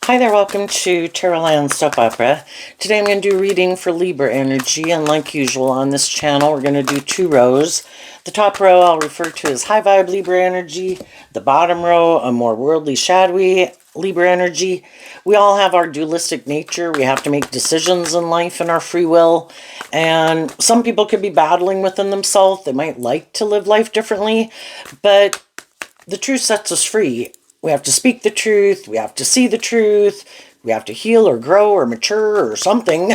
Hi there, welcome to Tarotland Soap Opera. Today I'm going to do a reading for Libra energy, and like usual on this channel, we're going to do two rows. The top row I'll refer to as high vibe Libra energy. The bottom row, a more worldly, shadowy Libra energy. We all have our dualistic nature. We have to make decisions in life and our free will. And some people could be battling within themselves. They might like to live life differently, but the truth sets us free. We have to speak the truth. We have to see the truth. We have to heal or grow or mature or something.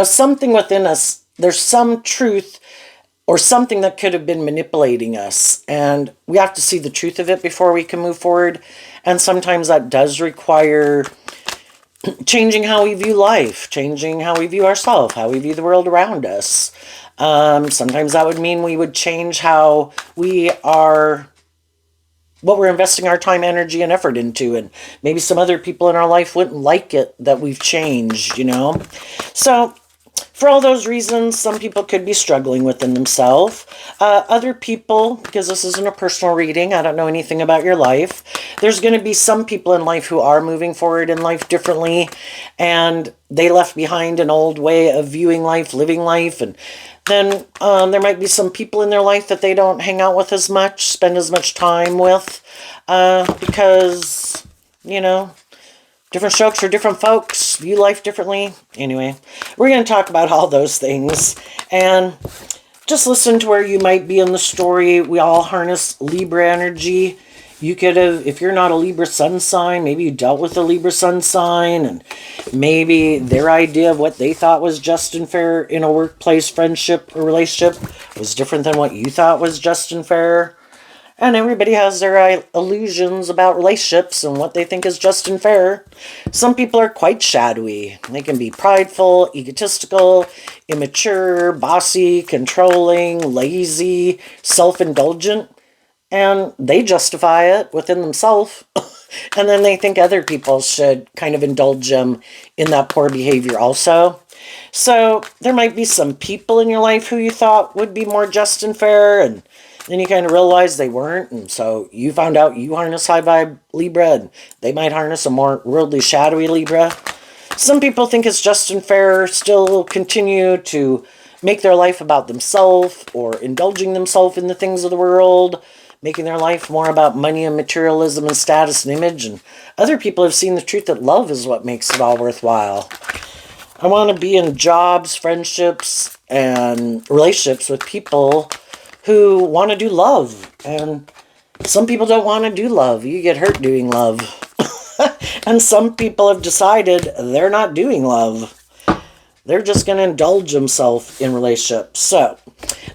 Something within us. There's some truth or something that could have been manipulating us. And we have to see the truth of it before we can move forward. And sometimes that does require changing how we view life, changing how we view ourselves, how we view the world around us. Sometimes that would mean we would change how we are, what we're investing our time, energy, and effort into, and maybe some other people in our life wouldn't like it that we've changed, So, for all those reasons, some people could be struggling within themselves. Other people, because this isn't a personal reading, I don't know anything about your life, there's going to be some people in life who are moving forward in life differently, and they left behind an old way of viewing life, living life, and then there might be some people in their life that they don't hang out with as much, spend as much time with, because, different strokes for different folks, view life differently. Anyway, we're going to talk about all those things, and just listen to where you might be in the story. We all harness Libra energy. You could have, if you're not a Libra sun sign, maybe you dealt with a Libra sun sign, and maybe their idea of what they thought was just and fair in a workplace, friendship, or relationship was different than what you thought was just and fair. And everybody has their illusions about relationships and what they think is just and fair. Some people are quite shadowy. They can be prideful, egotistical, immature, bossy, controlling, lazy, self-indulgent. And they justify it within themselves. And then they think other people should kind of indulge them in that poor behavior also. So there might be some people in your life who you thought would be more just and fair, and then you kind of realize they weren't, and so you found out you harness high vibe Libra, and they might harness a more worldly, shadowy Libra. Some people think it's just and fair, still continue to make their life about themselves, or indulging themselves in the things of the world, making their life more about money and materialism and status and image. And other people have seen the truth that love is what makes it all worthwhile. I want to be in jobs, friendships, and relationships with people who want to do love. And some people don't want to do love. You get hurt doing love. And some people have decided they're not doing love. They're just going to indulge themselves in relationships. So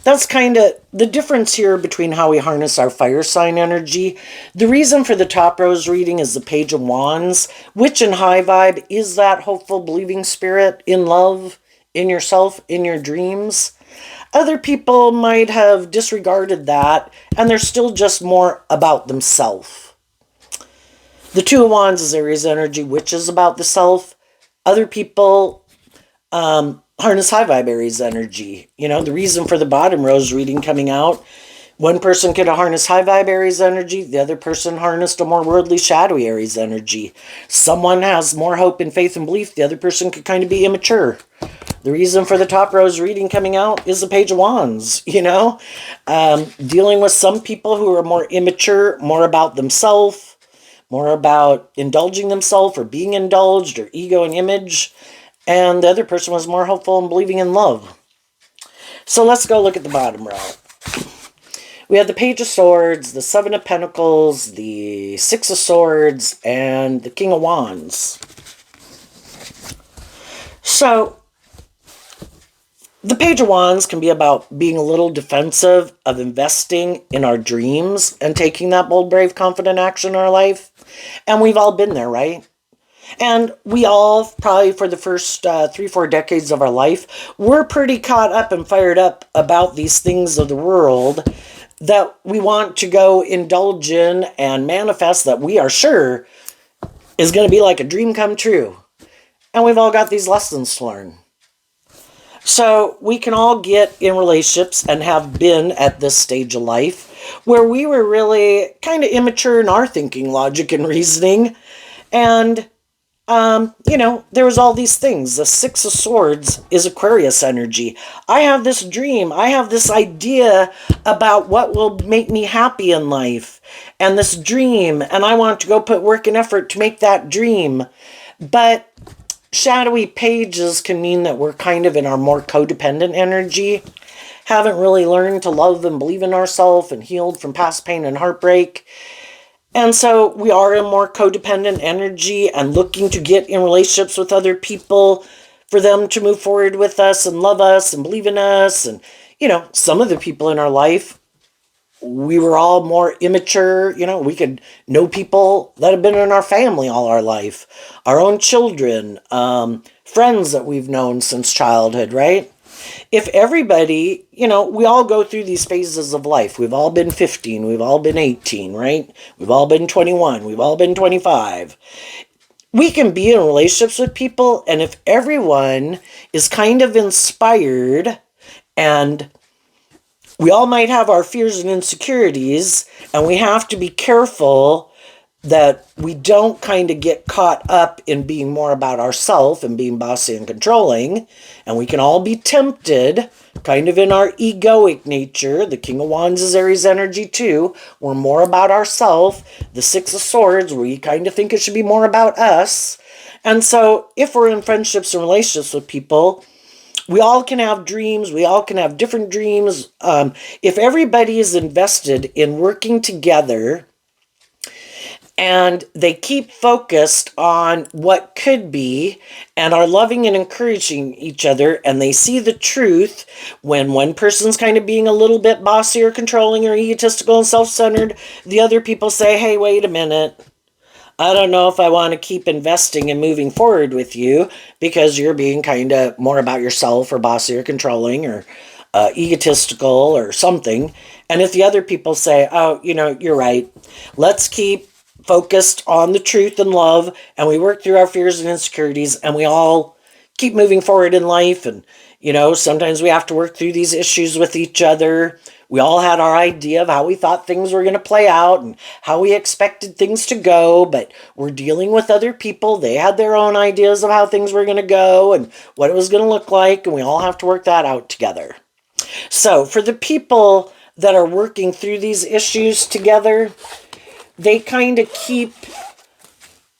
that's kind of the difference here between how we harness our fire sign energy. The reason for the top rose reading is the Page of Wands, which in high vibe is that hopeful, believing spirit in love, in yourself, in your dreams. Other people might have disregarded that, and they're still just more about themselves. The Two of Wands is Aries energy, which is about the self. Other people harness high vibe Aries energy. The reason for the bottom rose reading coming out, one person could harness high vibe Aries energy, the other person harnessed a more worldly, shadowy Aries energy. Someone has more hope and faith and belief, the other person could kind of be immature. The reason for the top rose reading coming out is the Page of Wands, dealing with some people who are more immature, more about themselves, more about indulging themselves or being indulged, or ego and image. And the other person was more hopeful and believing in love. So let's go look at the bottom row. We have the Page of Swords, the Seven of Pentacles, the Six of Swords, and the King of Wands. So the Page of Wands can be about being a little defensive of investing in our dreams and taking that bold, brave, confident action in our life. And we've all been there, right? And we all, probably for the first 3-4 decades of our life, we're pretty caught up and fired up about these things of the world that we want to go indulge in and manifest, that we are sure is going to be like a dream come true. And we've all got these lessons to learn. So we can all get in relationships and have been at this stage of life where we were really kind of immature in our thinking, logic, and reasoning. And there was all these things. The Six of Swords is Aquarius energy. I have this dream. I have this idea about what will make me happy in life and this dream. And I want to go put work and effort to make that dream. But shadowy pages can mean that we're kind of in our more codependent energy. Haven't really learned to love and believe in ourselves and healed from past pain and heartbreak. And so we are in more codependent energy and looking to get in relationships with other people for them to move forward with us and love us and believe in us. And, some of the people in our life, we were all more immature. We could know people that have been in our family all our life, our own children, friends that we've known since childhood, right? If everybody, we all go through these phases of life. We've all been 15, we've all been 18, right? We've all been 21, we've all been 25. We can be in relationships with people, and if everyone is kind of inspired, and we all might have our fears and insecurities, and we have to be careful that we don't kind of get caught up in being more about ourselves and being bossy and controlling. And we can all be tempted, kind of in our egoic nature. The King of Wands is Aries energy too. We're more about ourselves. The Six of Swords, we kind of think it should be more about us. And so if we're in friendships and relationships with people, we all can have dreams. We all can have different dreams. If everybody is invested in working together, and they keep focused on what could be and are loving and encouraging each other, and they see the truth when one person's kind of being a little bit bossy or controlling or egotistical and self-centered, the other people say, hey, wait a minute. I don't know if I want to keep investing and moving forward with you because you're being kind of more about yourself or bossy or controlling or egotistical or something. And if the other people say, oh, you're right, let's keep focused on the truth and love, and we work through our fears and insecurities, and we all keep moving forward in life. And sometimes we have to work through these issues with each other. We all had our idea of how we thought things were going to play out and how we expected things to go, but we're dealing with other people. They had their own ideas of how things were going to go and what it was going to look like, and we all have to work that out together. So for the people that are working through these issues together, they kind of keep,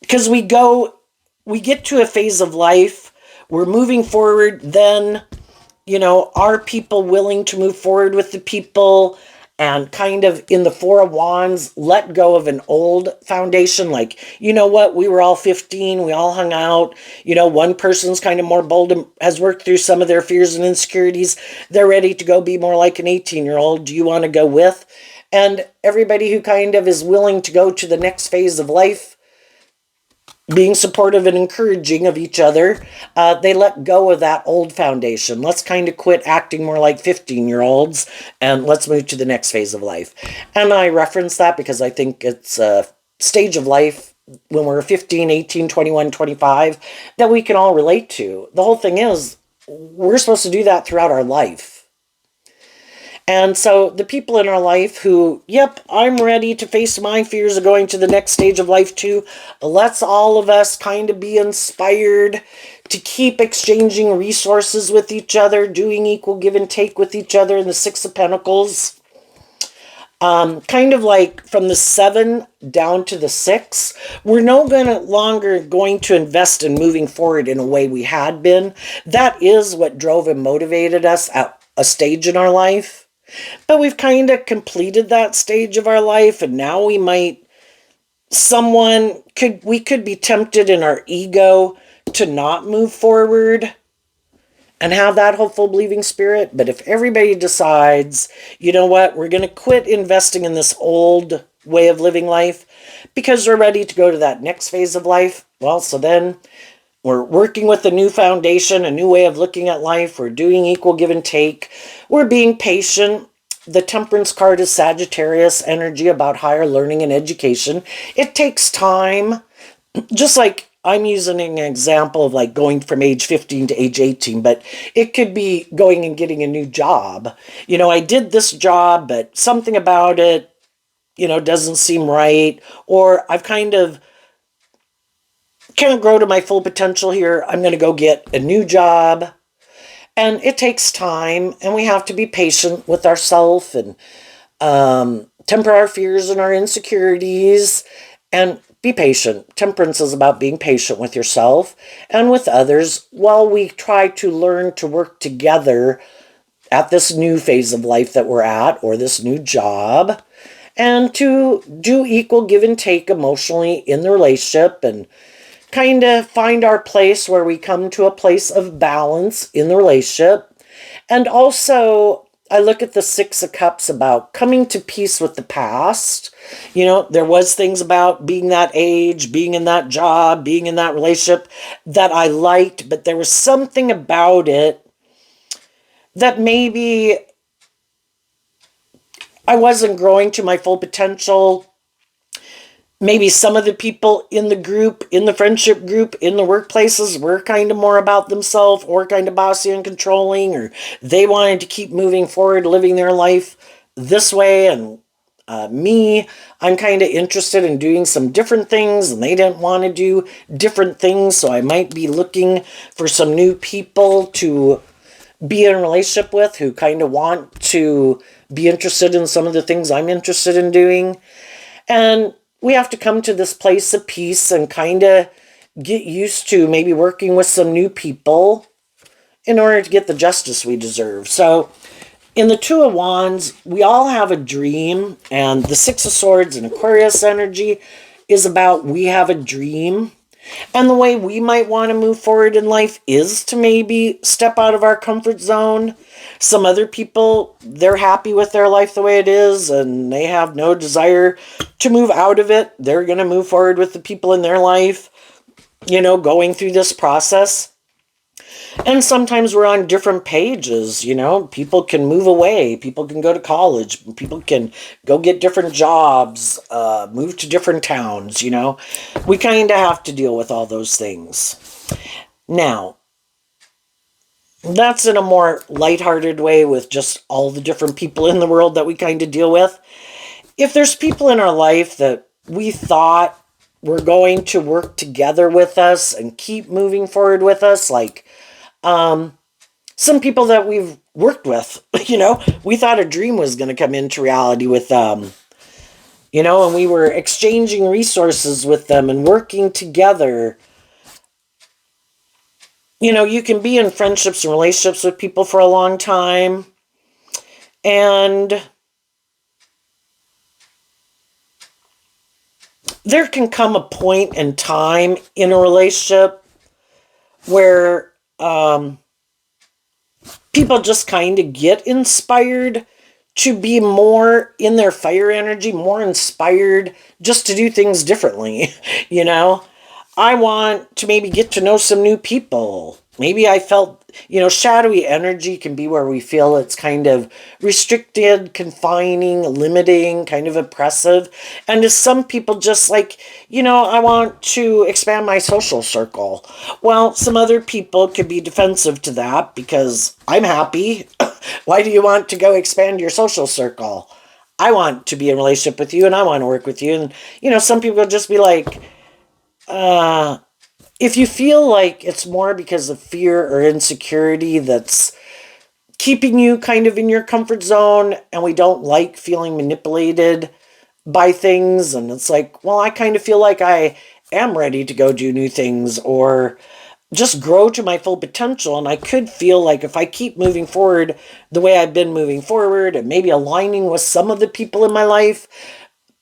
because we get to a phase of life, we're moving forward, then, are people willing to move forward with the people and kind of in the Four of Wands, let go of an old foundation? Like, what, we were all 15, we all hung out, one person's kind of more bold and has worked through some of their fears and insecurities. They're ready to go be more like an 18-year-old. Do you want to go with? And everybody who kind of is willing to go to the next phase of life, being supportive and encouraging of each other, they let go of that old foundation. Let's kind of quit acting more like 15-year-olds and let's move to the next phase of life. And I reference that because I think it's a stage of life when we're 15, 18, 21, 25 that we can all relate to. The whole thing is, we're supposed to do that throughout our life. And so the people in our life who, yep, I'm ready to face my fears of going to the next stage of life too. Let's all of us kind of be inspired to keep exchanging resources with each other, doing equal give and take with each other in the Six of Pentacles. Kind of like from the 7 down to the 6, we're no longer going to invest in moving forward in a way we had been. That is what drove and motivated us at a stage in our life. But we've kind of completed that stage of our life, and now we could be tempted in our ego to not move forward and have that hopeful believing spirit. But if everybody decides, you know what, we're going to quit investing in this old way of living life because we're ready to go to that next phase of life, well, so then we're working with a new foundation, a new way of looking at life. We're doing equal give and take. We're being patient. The Temperance card is Sagittarius energy about higher learning and education. It takes time. Just like I'm using an example of like going from age 15 to age 18, but it could be going and getting a new job. I did this job, but something about it, doesn't seem right. Or I've kind of can't grow to my full potential here. I'm going to go get a new job. And it takes time, and we have to be patient with ourselves and temper our fears and our insecurities and be patient. Temperance is about being patient with yourself and with others while we try to learn to work together at this new phase of life that we're at, or this new job, and to do equal give and take emotionally in the relationship and kind of find our place where we come to a place of balance in the relationship. And also, I look at the Six of Cups about coming to peace with the past. You know, there was things about being that age, being in that job, being in that relationship that I liked, but there was something about it that maybe I wasn't growing to my full potential. Maybe some of the people in the group, in the friendship group, in the workplaces were kind of more about themselves, or kind of bossy and controlling, or they wanted to keep moving forward, living their life this way. And me, I'm kind of interested in doing some different things, and they didn't want to do different things. So I might be looking for some new people to be in a relationship with who kind of want to be interested in some of the things I'm interested in doing. And we have to come to this place of peace and kind of get used to maybe working with some new people in order to get the justice we deserve. So in the Two of Wands, we all have a dream, and the Six of Swords and Aquarius energy is about we have a dream. And the way we might want to move forward in life is to maybe step out of our comfort zone. Some other people, they're happy with their life the way it is, and they have no desire to move out of it. They're going to move forward with the people in their life, you know, going through this process. And sometimes we're on different pages, you know. People can move away. People can go to college. People can go get different jobs, move to different towns, you know. We kind of have to deal with all those things. Now, that's in a more lighthearted way with just all the different people in the world that we kind of deal with. If there's people in our life that we thought were going to work together with us and keep moving forward with us, like some people that we've worked with, you know, we thought a dream was going to come into reality with them, you know, and we were exchanging resources with them and working together. You know, you can be in friendships and relationships with people for a long time, and there can come a point in time in a relationship where people just kind of get inspired to be more in their fire energy, more inspired just to do things differently. You know, I want to maybe get to know some new people. Maybe I felt, you know, shadowy energy can be where we feel it's kind of restricted, confining, limiting, kind of oppressive. And to some people, just like, you know, I want to expand my social circle. Well, some other people could be defensive to that because I'm happy. Why do you want to go expand your social circle? I want to be in a relationship with you and I want to work with you. And, you know, some people just be like, if you feel like it's more because of fear or insecurity that's keeping you kind of in your comfort zone, and we don't like feeling manipulated by things, and it's like, well, I kind of feel like I am ready to go do new things or just grow to my full potential, and I could feel like if I keep moving forward the way I've been moving forward and maybe aligning with some of the people in my life,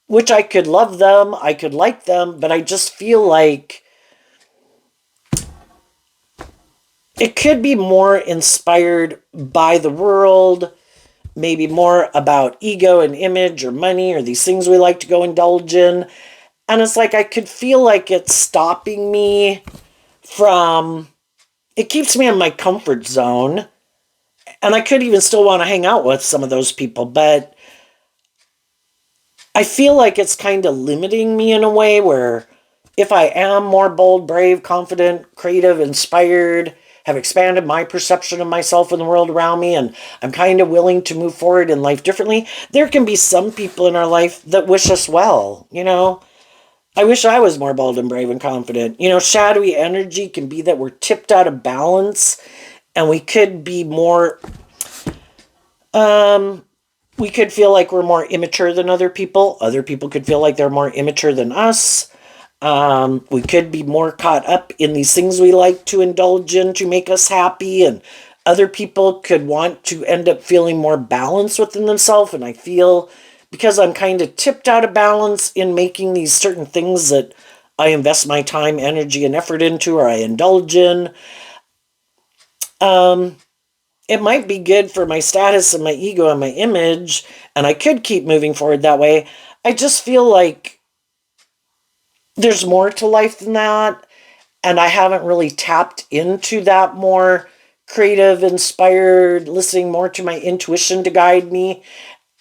which I could love them, I could like them, but I just feel like it could be more inspired by the world, maybe more about ego and image or money or these things we like to go indulge in. And it's like I could feel like it's stopping me from, it keeps me in my comfort zone. And I could even still want to hang out with some of those people, but I feel like it's kind of limiting me in a way where if I am more bold, brave, confident, creative, inspired, have expanded my perception of myself and the world around me, and I'm kind of willing to move forward in life differently, there can be some people in our life that wish us well, you know? I wish I was more bold and brave and confident. Shadowy energy can be that we're tipped out of balance and we could be more, we could feel like we're more immature than other people. Other people could feel like they're more immature than us. We could be more caught up in these things we like to indulge in to make us happy, and other people could want to end up feeling more balanced within themselves. And I feel because I'm kind of tipped out of balance in making these certain things that I invest my time, energy, and effort into, or I indulge in, it might be good for my status and my ego and my image, and I could keep moving forward that way. I just feel like there's more to life than that, and I haven't really tapped into that more creative, inspired, listening more to my intuition to guide me,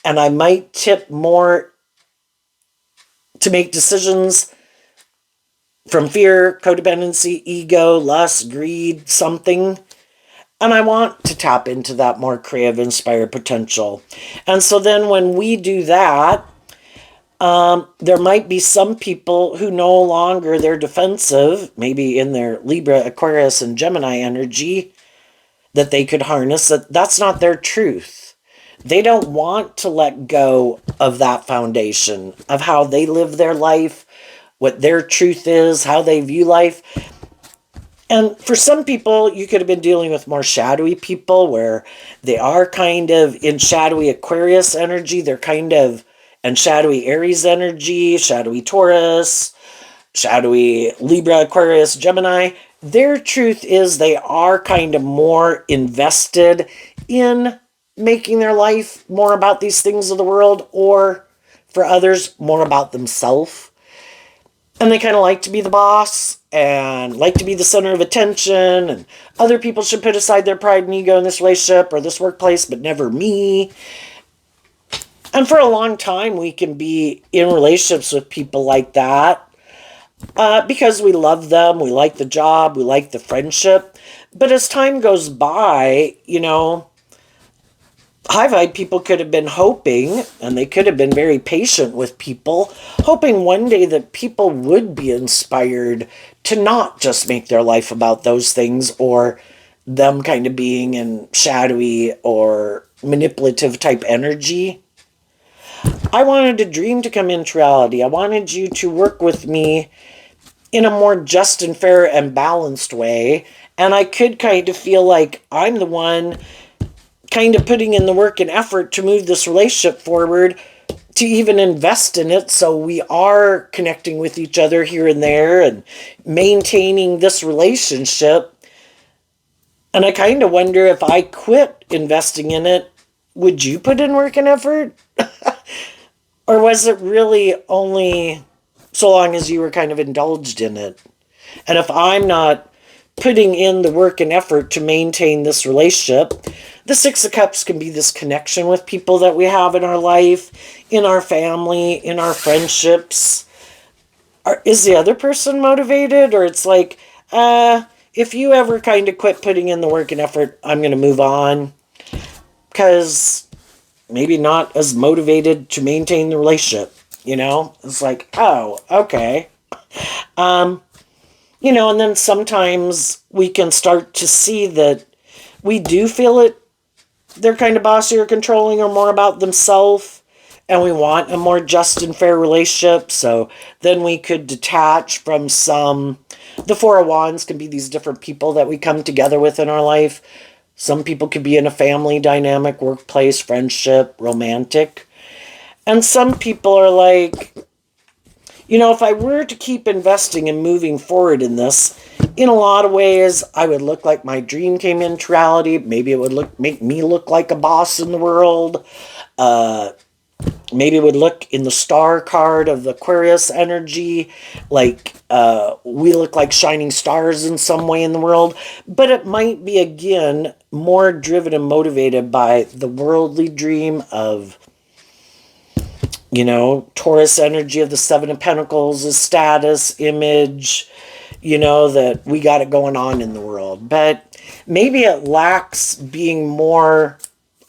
and I might tip more to make decisions from fear, codependency, ego, lust, greed, something. And I want to tap into that more creative, inspired potential. And so then when we do that, there might be some people who no longer they're defensive, maybe in their Libra, Aquarius, and Gemini energy, that they could harness. That's not their truth. They don't want to let go of that foundation of how they live their life, what their truth is, how they view life. And for some people, you could have been dealing with more shadowy people where they are kind of in shadowy Aquarius energy. They're kind of in shadowy Aries energy, shadowy Taurus, shadowy Libra, Aquarius, Gemini. Their truth is they are kind of more invested in making their life more about these things of the world, or for others, more about themselves. And they kind of like to be the boss and like to be the center of attention, and other people should put aside their pride and ego in this relationship or this workplace, but never me. And for a long time, we can be in relationships with people like that because we love them, we like the job, we like the friendship. But as time goes by, high vibe people could have been hoping, and they could have been very patient with people, hoping one day that people would be inspired to not just make their life about those things, or them kind of being in shadowy or manipulative type energy. I wanted a dream to come into reality. I wanted you to work with me in a more just and fair and balanced way. And I could kind of feel like I'm the one kind of putting in the work and effort to move this relationship forward, to even invest in it, so we are connecting with each other here and there and maintaining this relationship. And I kind of wonder, if I quit investing in it, would you put in work and effort? Or was it really only so long as you were kind of indulged in it? And if I'm not putting in the work and effort to maintain this relationship, the Six of Cups can be this connection with people that we have in our life, in our family, in our friendships. Is the other person motivated? Or it's like, if you ever kind of quit putting in the work and effort, I'm going to move on. Because maybe not as motivated to maintain the relationship, It's like, oh, okay. And then sometimes we can start to see that we do feel it. They're kind of bossy or controlling or more about themselves, and we want a more just and fair relationship. So then we could detach from the Four of Wands can be these different people that we come together with in our life. Some people could be in a family dynamic, workplace, friendship, romantic. And some people are like, if I were to keep investing and moving forward in this, in a lot of ways, I would look like my dream came into reality. Maybe it would make me look like a boss in the world. Maybe it would look in the star card of the Aquarius energy like we look like shining stars in some way in the world. But it might be, again, more driven and motivated by the worldly dream of, Taurus energy of the Seven of Pentacles, the status, image, that we got it going on in the world. But maybe it lacks being more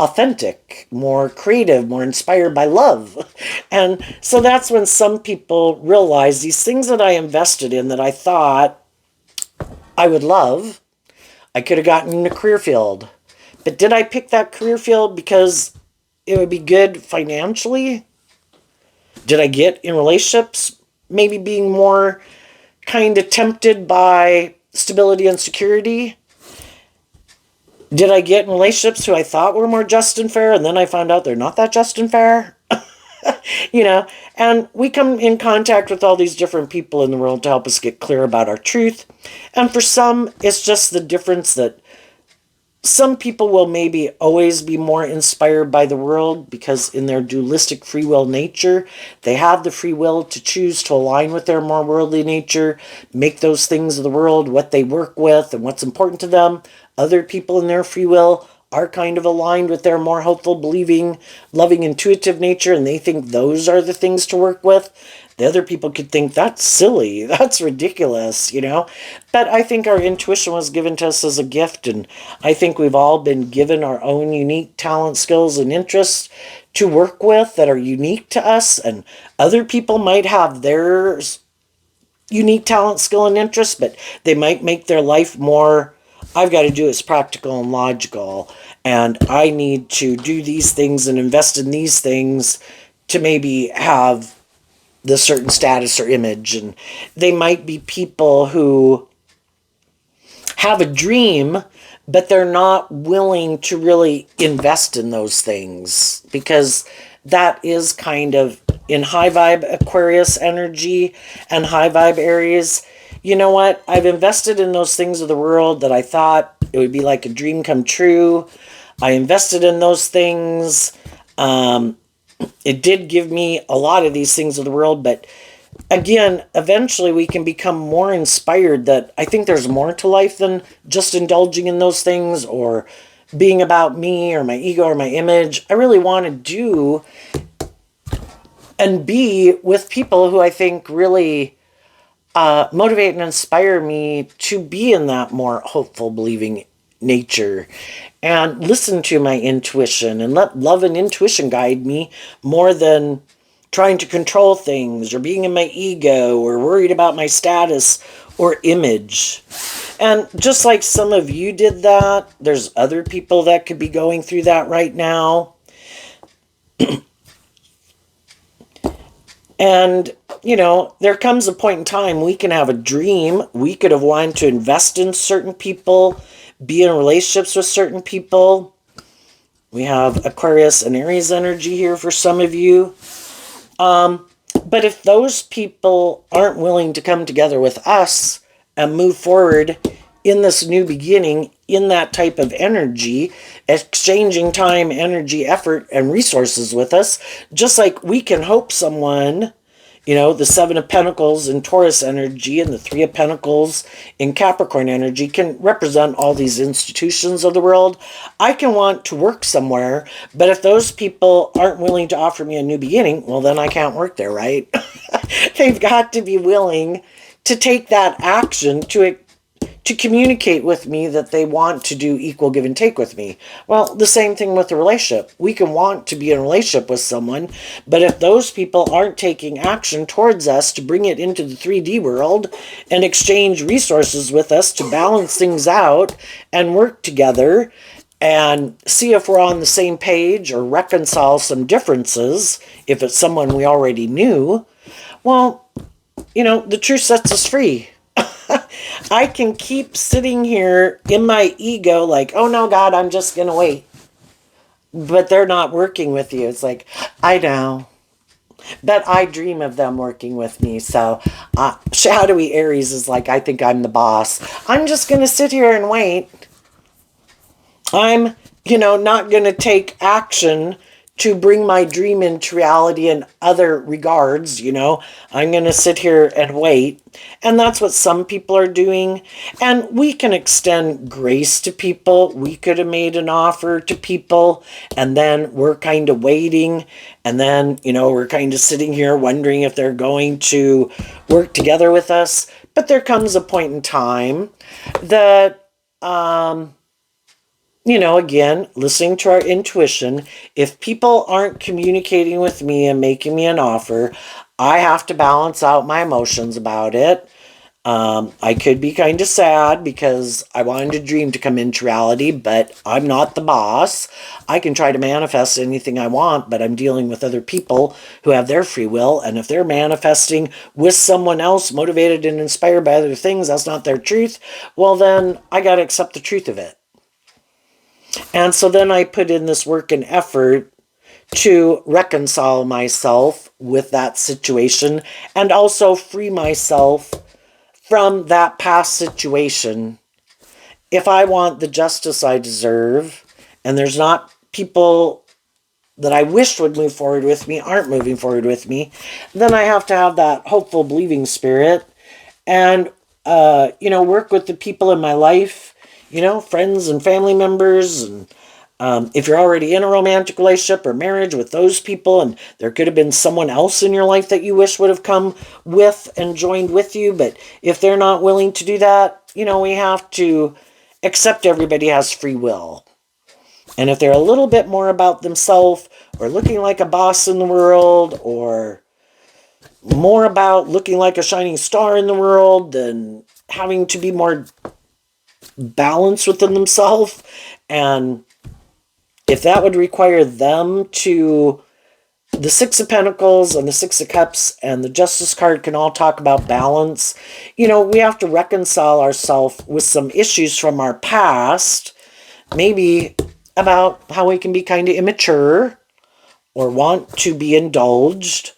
authentic, more creative, more inspired by love. And so that's when some people realize these things that I invested in that I thought I would love, I could have gotten in a career field. But did I pick that career field because it would be good financially? Did I get in relationships maybe being more kind of tempted by stability and security? Did I get in relationships who I thought were more just and fair, and then I found out they're not that just and fair? You know, and we come in contact with all these different people in the world to help us get clear about our truth. And for some, it's just the difference that some people will maybe always be more inspired by the world because in their dualistic free will nature, they have the free will to choose to align with their more worldly nature, make those things of the world what they work with and what's important to them. Other people in their free will are kind of aligned with their more hopeful, believing, loving, intuitive nature, and they think those are the things to work with. The other people could think that's silly, that's ridiculous, you know. But I think our intuition was given to us as a gift, and I think we've all been given our own unique talent, skills, and interests to work with that are unique to us, and other people might have theirs unique talent, skill, and interest, but they might make their life more, I've got to do is practical and logical, and I need to do these things and invest in these things to maybe have the certain status or image. And they might be people who have a dream, but they're not willing to really invest in those things because that is kind of in high vibe Aquarius energy and high vibe Aries. You know what? I've invested in those things of the world that I thought it would be like a dream come true. I invested in those things. It did give me a lot of these things of the world, but again, eventually we can become more inspired that I think there's more to life than just indulging in those things or being about me or my ego or my image. I really want to do and be with people who I think really motivate and inspire me to be in that more hopeful, believing nature and listen to my intuition and let love and intuition guide me more than trying to control things or being in my ego or worried about my status or image. And just like some of you did that, there's other people that could be going through that right now. And, you know, there comes a point in time we can have a dream. We could have wanted to invest in certain people, be in relationships with certain people. We have Aquarius and Aries energy here for some of you. But if those people aren't willing to come together with us and move forward in this new beginning, in that type of energy, exchanging time, energy, effort, and resources with us, just like we can hope someone, you know, the Seven of Pentacles in Taurus energy and the Three of Pentacles in Capricorn energy can represent all these institutions of the world. I can want to work somewhere, but if those people aren't willing to offer me a new beginning, well, then I can't work there, right? They've got to be willing to take that action to communicate with me that they want to do equal give and take with me. Well, the same thing with the relationship. We can want to be in a relationship with someone, but if those people aren't taking action towards us to bring it into the 3D world and exchange resources with us to balance things out and work together and see if we're on the same page or reconcile some differences, if it's someone we already knew, well, you know, the truth sets us free. I can keep sitting here in my ego like, oh no, God, I'm just going to wait. But they're not working with you. It's like, I know. But I dream of them working with me. So shadowy Aries is like, I think I'm the boss. I'm just going to sit here and wait. I'm, you know, not going to take action to bring my dream into reality in other regards, you know. I'm going to sit here and wait. And that's what some people are doing. And we can extend grace to people. We could have made an offer to people, and then we're kind of waiting. And then, you know, we're kind of sitting here wondering if they're going to work together with us. But there comes a point in time that again, listening to our intuition. If people aren't communicating with me and making me an offer, I have to balance out my emotions about it. I could be kind of sad because I wanted a dream to come into reality, but I'm not the boss. I can try to manifest anything I want, but I'm dealing with other people who have their free will. And if they're manifesting with someone else, motivated and inspired by other things, that's not their truth. Well, then I got to accept the truth of it. And so then I put in this work and effort to reconcile myself with that situation and also free myself from that past situation. If I want the justice I deserve, and there's not people that I wish would move forward with me aren't moving forward with me, then I have to have that hopeful, believing spirit and, work with the people in my life, friends and family members. And if you're already in a romantic relationship or marriage with those people, and there could have been someone else in your life that you wish would have come with and joined with you, but if they're not willing to do that, we have to accept everybody has free will. And if they're a little bit more about themselves or looking like a boss in the world or more about looking like a shining star in the world than having to be more balanced within themselves, and if that would require them to, the Six of Pentacles and the Six of Cups and the Justice card can all talk about balance. We have to reconcile ourselves with some issues from our past, maybe about how we can be kind of immature or want to be indulged.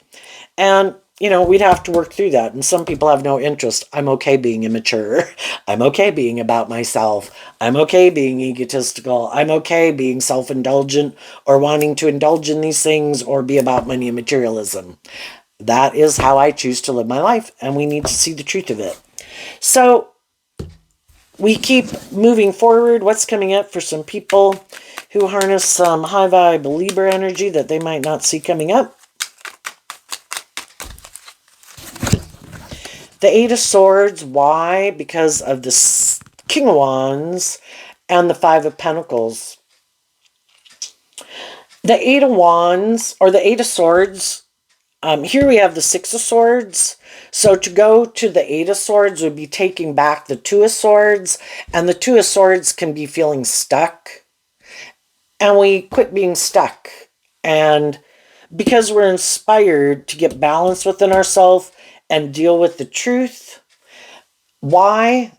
And, we'd have to work through that. And some people have no interest. I'm okay being immature. I'm okay being about myself. I'm okay being egotistical. I'm okay being self-indulgent or wanting to indulge in these things or be about money and materialism. That is how I choose to live my life, and we need to see the truth of it. So we keep moving forward. What's coming up for some people who harness some high vibe Libra energy that they might not see coming up? The Eight of Swords. Why? Because of the King of Wands and the Five of Pentacles. The Eight of Wands, or the Eight of Swords, here we have the Six of Swords. So to go to the Eight of Swords would be taking back the Two of Swords, and the Two of Swords can be feeling stuck. And we quit being stuck. And because we're inspired to get balance within ourselves and deal with the truth. Why?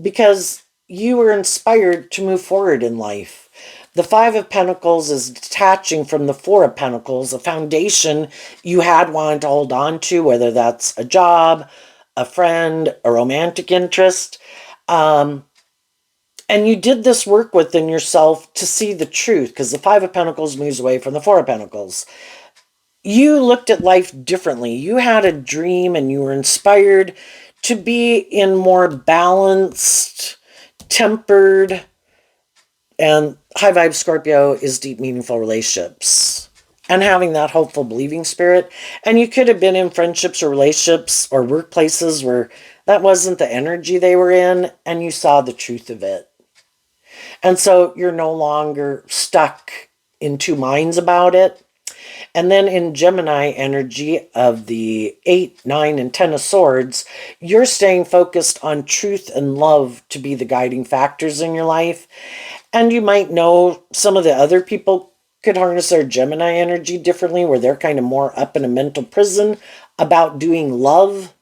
Because you were inspired to move forward in life. The Five of Pentacles is detaching from the Four of Pentacles, a foundation you had wanted to hold on to, whether that's a job, a friend, a romantic interest. And you did this work within yourself to see the truth, because the Five of Pentacles moves away from the Four of Pentacles. You looked at life differently. You had a dream and you were inspired to be in more balanced, tempered, and high vibe Scorpio is deep, meaningful relationships. And having that hopeful, believing spirit. And you could have been in friendships or relationships or workplaces where that wasn't the energy they were in, and you saw the truth of it. And so you're no longer stuck in two minds about it. And then in Gemini energy of the 8, 9, and 10 of Swords, you're staying focused on truth and love to be the guiding factors in your life. And you might know some of the other people could harness their Gemini energy differently, where they're kind of more up in a mental prison about doing love.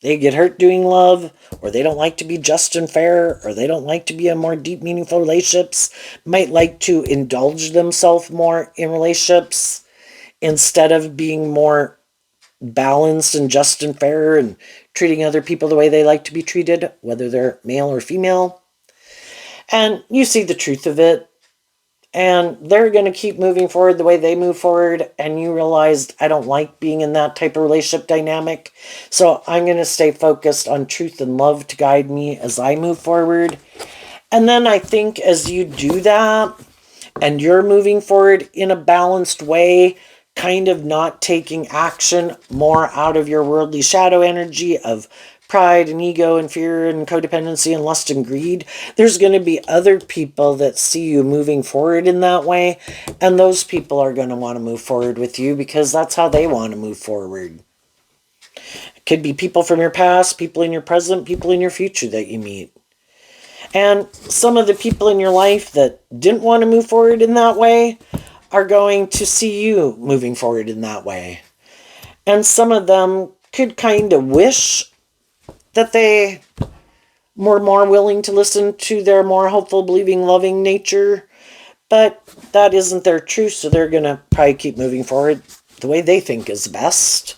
They get hurt doing love, or they don't like to be just and fair, or they don't like to be in more deep, meaningful relationships, might like to indulge themselves more in relationships instead of being more balanced and just and fair and treating other people the way they like to be treated, whether they're male or female. And you see the truth of it. And they're going to keep moving forward the way they move forward. And you realized, I don't like being in that type of relationship dynamic. So I'm going to stay focused on truth and love to guide me as I move forward. And then I think as you do that, and you're moving forward in a balanced way, kind of not taking action more out of your worldly shadow energy of pride and ego and fear and codependency and lust and greed, there's going to be other people that see you moving forward in that way. And those people are going to want to move forward with you because that's how they want to move forward. It could be people from your past, people in your present, people in your future that you meet. And some of the people in your life that didn't want to move forward in that way are going to see you moving forward in that way. And some of them could kind of wish that they were more willing to listen to their more hopeful, believing, loving nature. But that isn't their truth, so they're going to probably keep moving forward the way they think is best.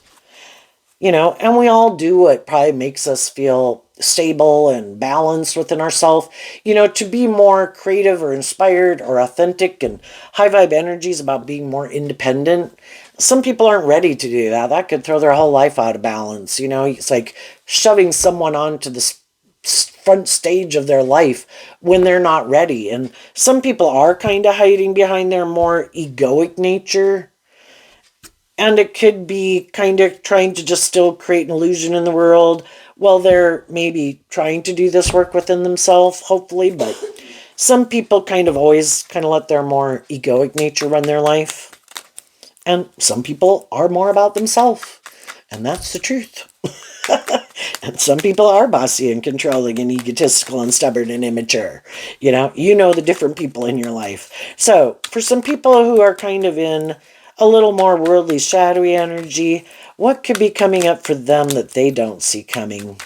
And we all do what probably makes us feel stable and balanced within ourselves. To be more creative or inspired or authentic and high vibe energies about being more independent. Some people aren't ready to do that. That could throw their whole life out of balance. It's like shoving someone onto the front stage of their life when they're not ready. And some people are kind of hiding behind their more egoic nature. And it could be kind of trying to just still create an illusion in the world while they're maybe trying to do this work within themselves, hopefully. But some people kind of always kind of let their more egoic nature run their life. And some people are more about themselves. And that's the truth. And some people are bossy and controlling and egotistical and stubborn and immature. You know the different people in your life. So for some people who are kind of in a little more worldly, shadowy energy, what could be coming up for them that they don't see coming?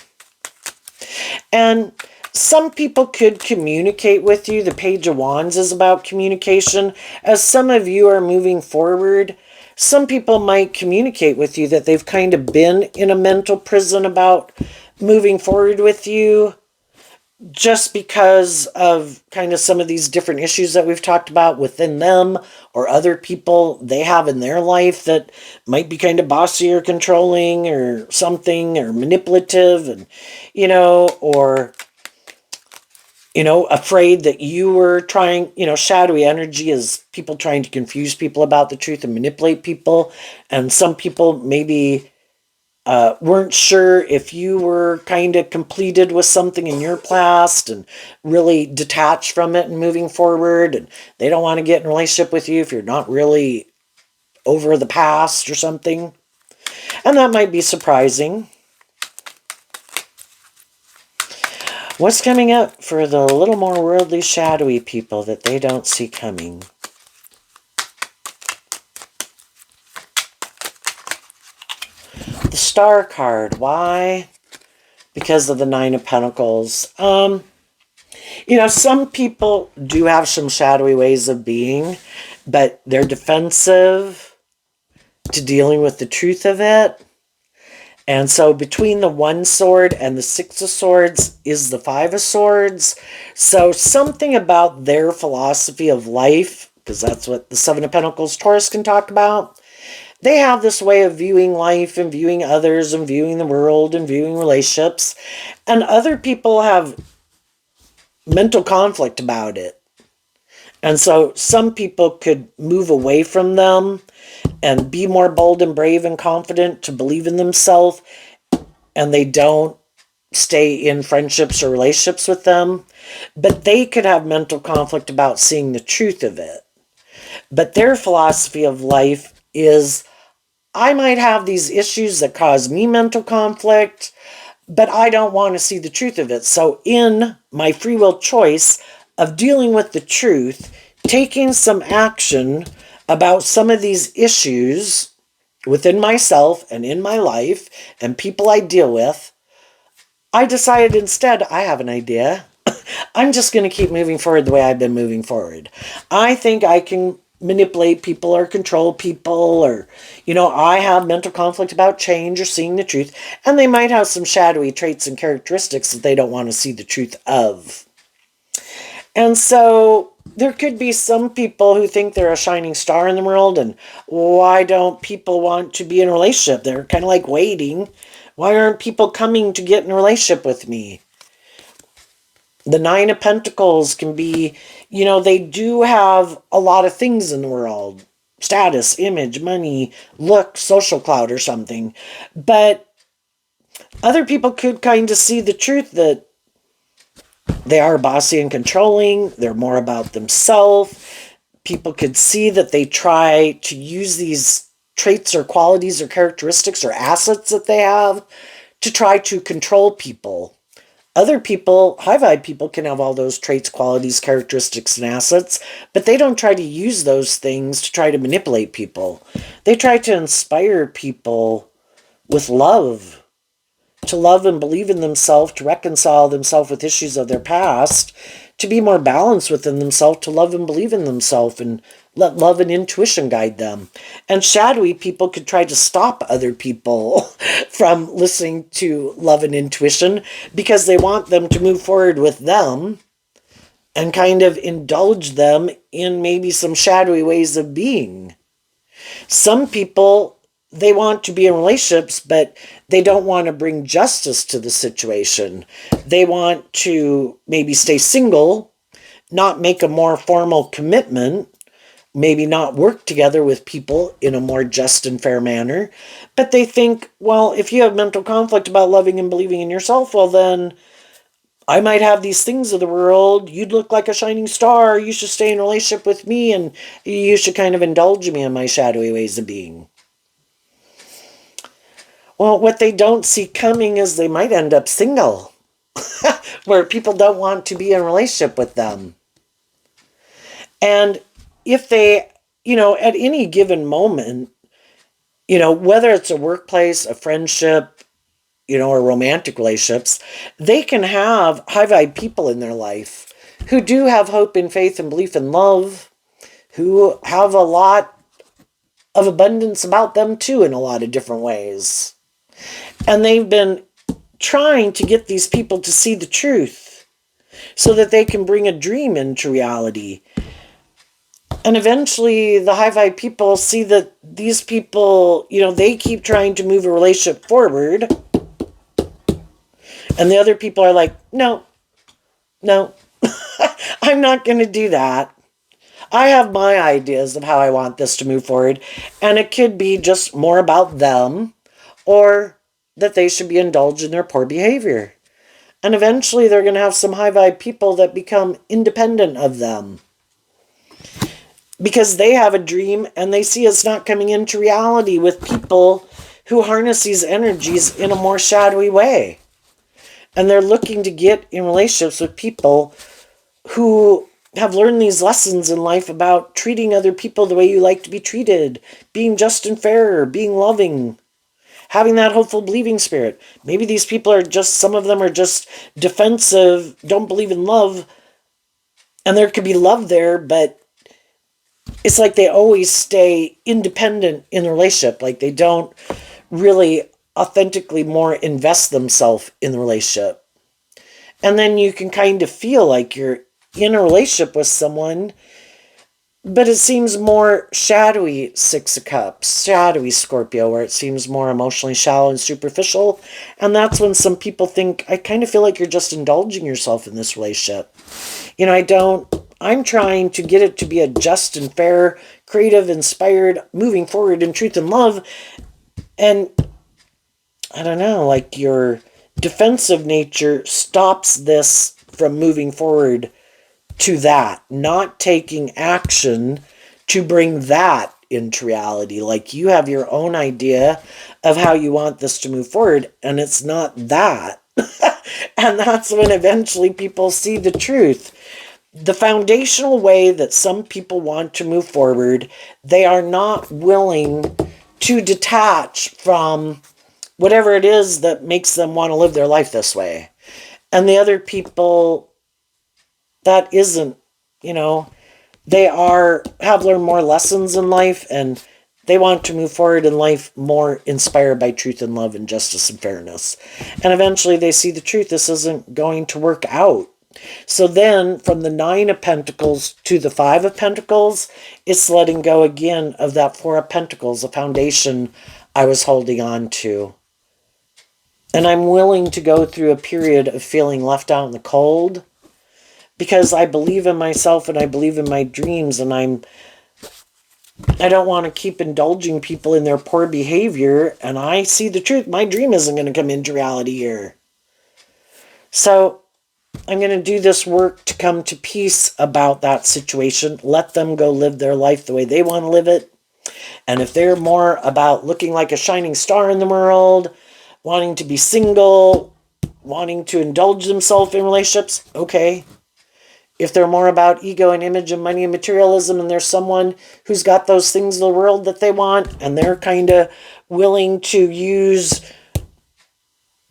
And some people could communicate with you. The Page of Wands is about communication. As some of you are moving forward, some people might communicate with you that they've kind of been in a mental prison about moving forward with you just because of kind of some of these different issues that we've talked about within them or other people they have in their life that might be kind of bossy or controlling or something or manipulative and, or afraid that you were trying, shadowy energy is people trying to confuse people about the truth and manipulate people. And some people maybe weren't sure if you were kind of completed with something in your past and really detached from it and moving forward. And they don't want to get in a relationship with you if you're not really over the past or something. And that might be surprising. What's coming up for the little more worldly, shadowy people that they don't see coming? The Star card. Why? Because of the Nine of Pentacles. Some people do have some shadowy ways of being, but they're defensive to dealing with the truth of it. And so between the One Sword and the Six of Swords is the Five of Swords. So something about their philosophy of life, because that's what the Seven of Pentacles Taurus can talk about. They have this way of viewing life and viewing others and viewing the world and viewing relationships. And other people have mental conflict about it. And so some people could move away from them and be more bold and brave and confident to believe in themselves, and they don't stay in friendships or relationships with them. But they could have mental conflict about seeing the truth of it. But their philosophy of life is, I might have these issues that cause me mental conflict, but I don't want to see the truth of it. So in my free will choice of dealing with the truth, taking some action about some of these issues within myself and in my life and people I deal with, I decided instead, I have an idea. I'm just going to keep moving forward the way I've been moving forward. I think I can manipulate people or control people, or, I have mental conflict about change or seeing the truth, and they might have some shadowy traits and characteristics that they don't want to see the truth of. And so there could be some people who think they're a shining star in the world, and why don't people want to be in a relationship? They're kind of like waiting. Why aren't people coming to get in a relationship with me? The Nine of Pentacles can be, they do have a lot of things in the world. Status, image, money, look, social clout or something. But Other people could kind of see the truth that they are bossy and controlling. They're more about themselves. People could see that they try to use these traits or qualities or characteristics or assets that they have to try to control people. Other people, high vibe people, can have all those traits, qualities, characteristics, and assets, but they don't try to use those things to try to manipulate people. They try to inspire people with love, to love and believe in themselves, to reconcile themselves with issues of their past, to be more balanced within themselves, to love and believe in themselves, and let love and intuition guide them. And shadowy people could try to stop other people from listening to love and intuition because they want them to move forward with them and kind of indulge them in maybe some shadowy ways of being. Some people, they want to be in relationships, but they don't want to bring justice to the situation. They want to maybe stay single, not make a more formal commitment, maybe not work together with people in a more just and fair manner. But they think, well, if you have mental conflict about loving and believing in yourself, well, then I might have these things of the world. You'd look like a shining star. You should stay in a relationship with me, and you should kind of indulge me in my shadowy ways of being. Well, what they don't see coming is they might end up single, where people don't want to be in a relationship with them. And if they, at any given moment, whether it's a workplace, a friendship, or romantic relationships, they can have high vibe people in their life who do have hope and faith and belief and love, who have a lot of abundance about them too in a lot of different ways. And they've been trying to get these people to see the truth so that they can bring a dream into reality. And eventually the high vibe people see that these people, they keep trying to move a relationship forward. And the other people are like, no, I'm not going to do that. I have my ideas of how I want this to move forward. And it could be just more about them, or that they should be indulged in their poor behavior. And eventually they're going to have some high vibe people that become independent of them, because they have a dream and they see it's not coming into reality with people who harness these energies in a more shadowy way. And they're looking to get in relationships with people who have learned these lessons in life about treating other people the way you like to be treated, being just and fair, being loving, having that hopeful believing spirit. Maybe these people are just, some of them are just defensive, don't believe in love, and there could be love there, but it's like they always stay independent in the relationship. Like they don't really authentically more invest themselves in the relationship. And then you can kind of feel like you're in a relationship with someone, but it seems more shadowy Six of Cups, shadowy Scorpio, where it seems more emotionally shallow and superficial. And that's when some people think, I kind of feel like you're just indulging yourself in this relationship. I'm trying to get it to be a just and fair, creative, inspired, moving forward in truth and love. And I don't know, like your defensive nature stops this from moving forward to that, not taking action to bring that into reality. Like you have your own idea of how you want this to move forward, and it's not that. And that's when eventually people see the truth. The foundational way that some people want to move forward, they are not willing to detach from whatever it is that makes them want to live their life this way. And the other people, that isn't, they have learned more lessons in life, and they want to move forward in life more inspired by truth and love and justice and fairness. And eventually they see the truth. This isn't going to work out. So then from the Nine of Pentacles to the Five of Pentacles, it's letting go again of that Four of Pentacles, the foundation I was holding on to. And I'm willing to go through a period of feeling left out in the cold, because I believe in myself and I believe in my dreams, and I'm I don't want to keep indulging people in their poor behavior, and I see the truth. My dream isn't going to come into reality here. So I'm going to do this work to come to peace about that situation. Let them go live their life the way they want to live it. And if they're more about looking like a shining star in the world, wanting to be single, wanting to indulge themselves in relationships, okay. If they're more about ego and image and money and materialism, and there's someone who's got those things in the world that they want, and they're kind of willing to use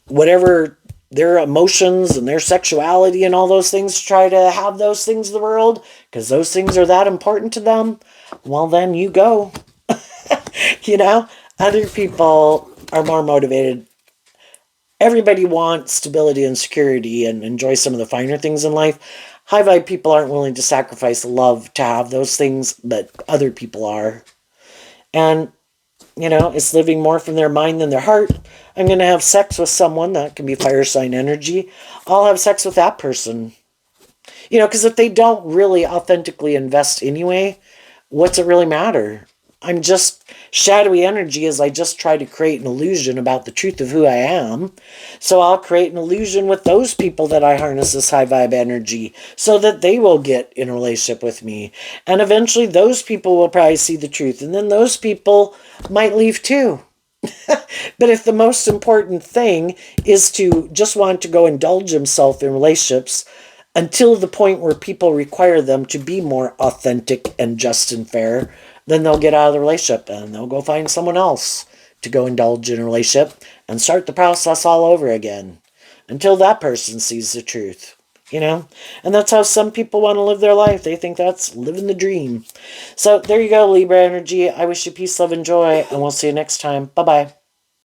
whatever their emotions and their sexuality and all those things to try to have those things in the world, because those things are that important to them, well, then you go. Other people are more motivated. Everybody wants stability and security and enjoy some of the finer things in life. High vibe people aren't willing to sacrifice love to have those things, but other people are. And, it's living more from their mind than their heart. I'm going to have sex with someone that can be fire sign energy. I'll have sex with that person. Because if they don't really authentically invest anyway, what's it really matter? I'm just shadowy energy as I just try to create an illusion about the truth of who I am. So I'll create an illusion with those people that I harness this high vibe energy so that they will get in a relationship with me. And eventually those people will probably see the truth. And then those people might leave too. But if the most important thing is to just want to go indulge himself in relationships until the point where people require them to be more authentic and just and fair, then they'll get out of the relationship and they'll go find someone else to go indulge in a relationship and start the process all over again until that person sees the truth. And that's how some people want to live their life. They think that's living the dream. So there you go, Libra energy. I wish you peace, love, and joy, and we'll see you next time. Bye-bye.